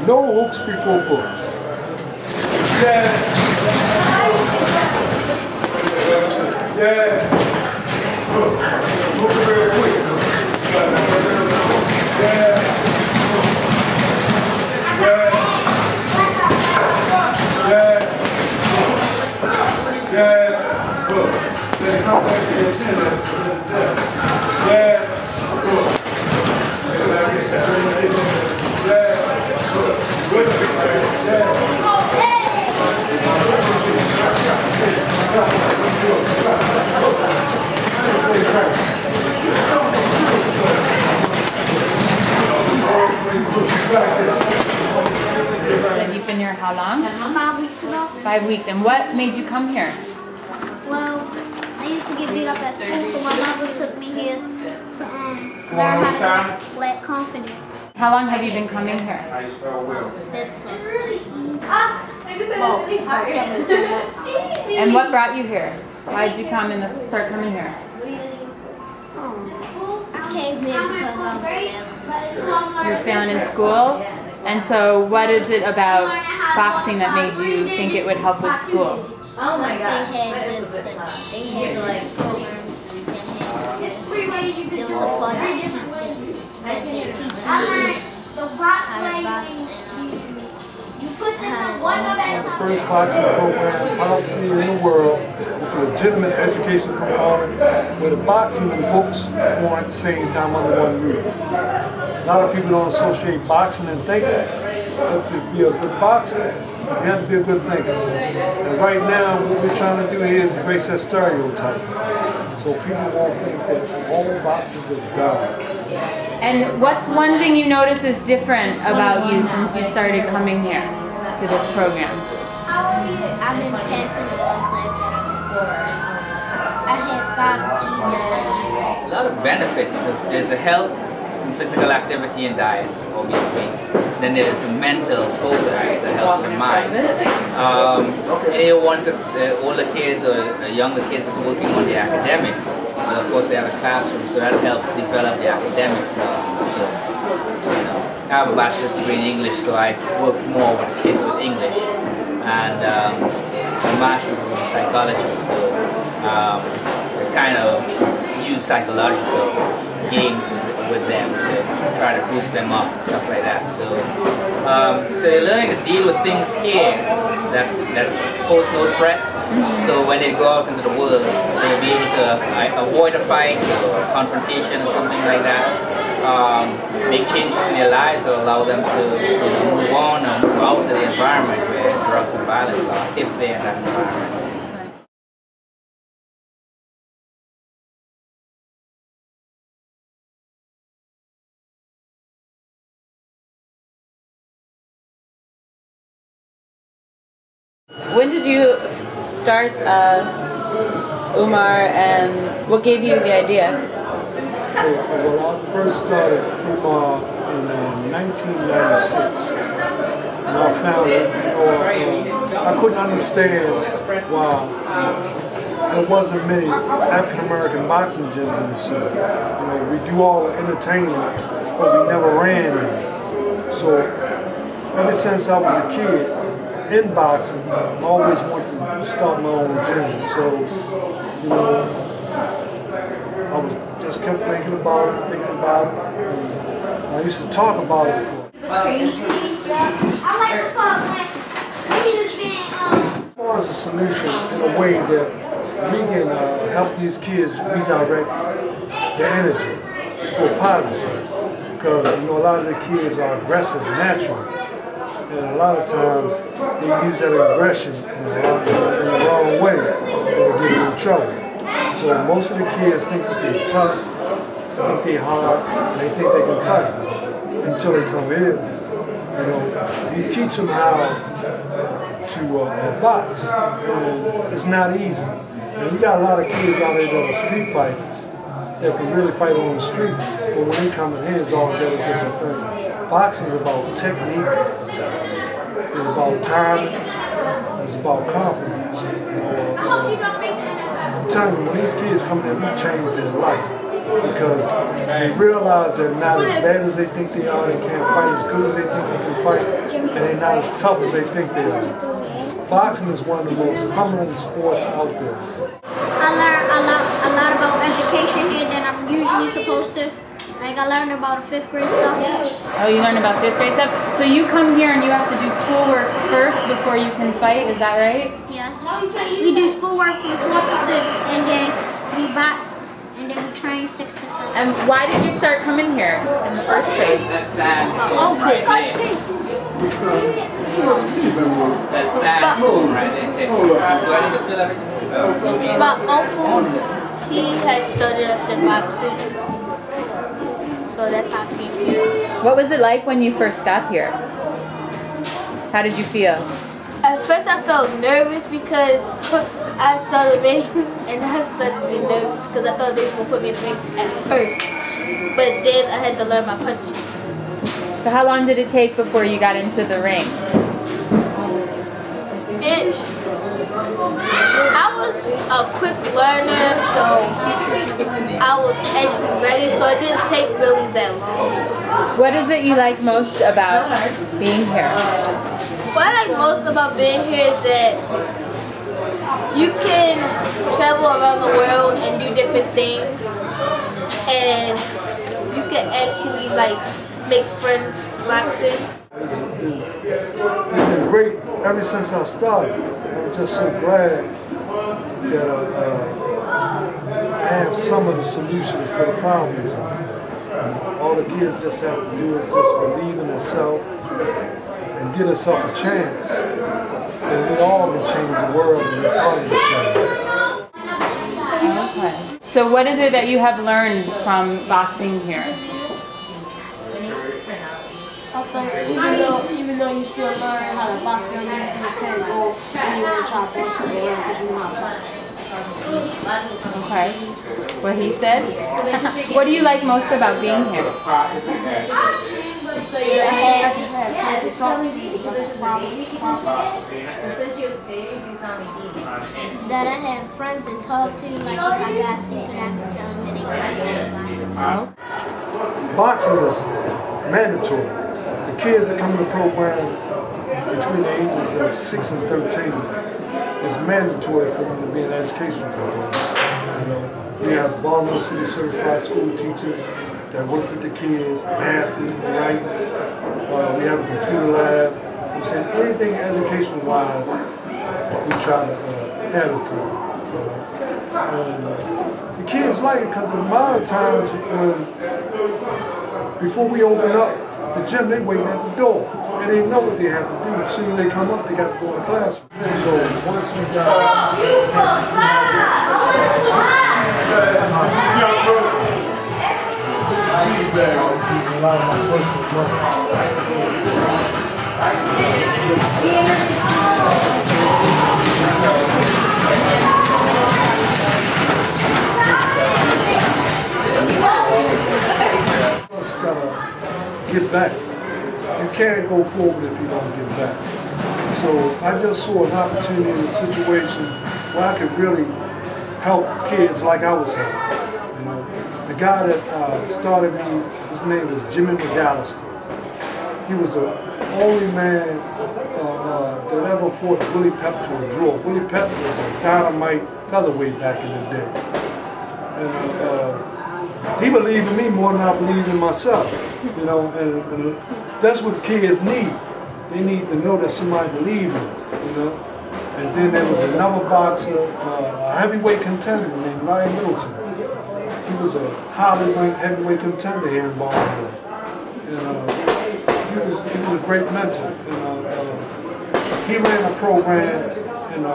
No hooks before books. Yeah. Yeah. Move real quick. Yeah. Yeah. Look. Then come back to your center. Yeah. Look. And you've been here how long? 5 weeks ago. 5 weeks. And what made you come here? Well, I used to get beat up at school, so my mother took me here to learn how to lack confidence. How long have you been coming here? Since about 2 months. And what brought you here? Why did you come and start coming here? I came here because I was failing. You're failing in school? And so what is it about boxing that made you think it would help with school? Oh my God. They had this program that had, there was a part that they teach you how to box The first boxing program possibly in the world with a legitimate educational component where the boxing and books were at the same time under one roof. A lot of people don't associate boxing and thinking, but to be a good boxer, you have to be a good thinker. And right now, what we're trying to do here is erase that stereotype. So people won't think that all boxers are dumb. And what's one thing you notice is different about you since you started coming here to this program? I've been passing in one class that I'm in for. I had 5 G's in that year. A lot of benefits. There's a health and physical activity and diet, obviously. Then there's a mental focus that helps the mind. Once the older kids or younger kids is working on the academics, of course they have a classroom, so that helps develop the academic skills. I have a bachelor's degree in English, so I work more with kids with English, and a master's in psychology, so I kind of use psychological games with them to try to boost them up and stuff like that. So, so they're learning to deal with things here that pose no threat. So when they go out into the world, they'll be able to avoid a fight or a confrontation or something like that. Make changes in their lives or allow them to move on or move out of the environment where drugs and violence are, if they're in that environment. When did you start UMAR, and what gave you the idea? Well, I first started UMAR in 1996. And I found it, I couldn't understand why there wasn't many African-American boxing gyms in the city. We do all the entertainment, but we never ran any. So ever since I was a kid, in boxing, I always wanted to start my own gym. So, I was just kept thinking about it, and I used to talk about it before. As a solution in a way that we can help these kids redirect their energy to a positive. Because, a lot of the kids are aggressive naturally. And a lot of times they use that aggression in the wrong way and they get in trouble. So most of the kids think that they're tough, they think they're hard, and they think they can fight until they come here. We teach them how to box, and it's not easy. And you got a lot of kids out there that are street fighters that can really fight on the street, but when they come in here, it's all very different thing. Boxing is about technique, it's about timing, it's about confidence. I'm telling you, when these kids come in, we change their life. because they realize they're not as bad as they think they are, they can't fight as good as they think they can fight, and they're not as tough as they think they are. Boxing is one of the most humbling sports out there. I learned a lot about education here that I'm usually supposed to. Like I learned about 5th grade stuff. Oh, you learned about 5th grade stuff? So you come here and you have to do schoolwork first before you can fight, is that right? Yes. We do schoolwork from 4 to 6, and then we box, and then we train 6 to 7. And why did you start coming here in the first place? That's sandstone. Oh, Right there. That's sandstone right there. Do I need to fill everything? My uncle, he has studied us in boxing. So that's how I came here. What was it like when you first got here? How did you feel? At first I felt nervous because I saw the ring and I started to be nervous because I thought they were going to put me in the ring at first. But then I had to learn my punches. So how long did it take before you got into the ring? I was a quick learner, so I was actually ready, so it didn't take really that long. What is it you like most about being here? What I like most about being here is that you can travel around the world and do different things, and you can actually like make friends boxing. It's been great ever since I started. I'm just so glad that I have some of the solutions for the problems out there. All the kids just have to do is just believe in themselves and give themselves a chance. And we all can change the world and be part of the change. Okay. So what is it that you have learned from boxing here? I think even though you still learn how to box, you just can't go anywhere and try to box the world because you know how to box. Okay. What he said? What do you like most about being here? I can have friends to talk to you about problems. That I have friends to talk to, like if I got secret, I can tell them and they can tell me. Boxing is mandatory. The kids that come in the program between the ages of 6 and 13, it's mandatory for them to be in an educational program. You know, we have Baltimore City certified school teachers that work with the kids, math, reading, writing. We have a computer lab. I'm saying anything education-wise, we try to have it for them. The kids like it because a lot of times before we open up the gym, they waiting at the door. And they know what they have to do. As soon as they come up, they got to go in the classroom. So once we got get back. You can't go forward if you don't get back. So I just saw an opportunity in a situation where I could really help kids like I was helping. You know, the guy that started me, his name was Jimmy McAllister. He was the only man that ever fought Willie Pep to a draw. Willie Pep was a dynamite featherweight back in the day. And he believed in me more than I believed in myself. You know, and that's what kids need. They need to know that somebody believes in them, you know. And then there was another boxer, a heavyweight contender named Ryan Middleton. He was a highly ranked heavyweight contender here in Baltimore. And he was a great mentor. And he ran a program, and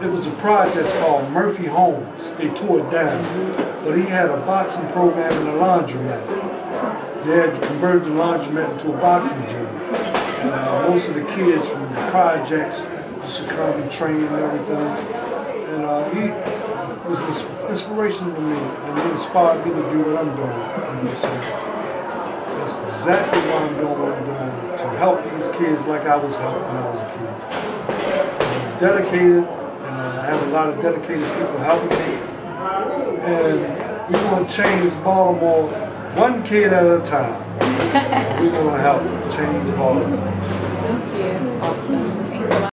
it was a project called Murphy Homes. They tore it down. But he had a boxing program in a laundromat. They had converted the laundromat into a boxing gym. And most of the kids from the projects used to come and train and everything. And he was inspirational to me, and he inspired me to do what I'm doing. You know, so that's exactly why I'm doing what I'm doing, to help these kids like I was helped when I was a kid. I'm dedicated, and I have a lot of dedicated people helping me. and we're going to change Baltimore one kid at a time. We're going to help change Baltimore. Thank you.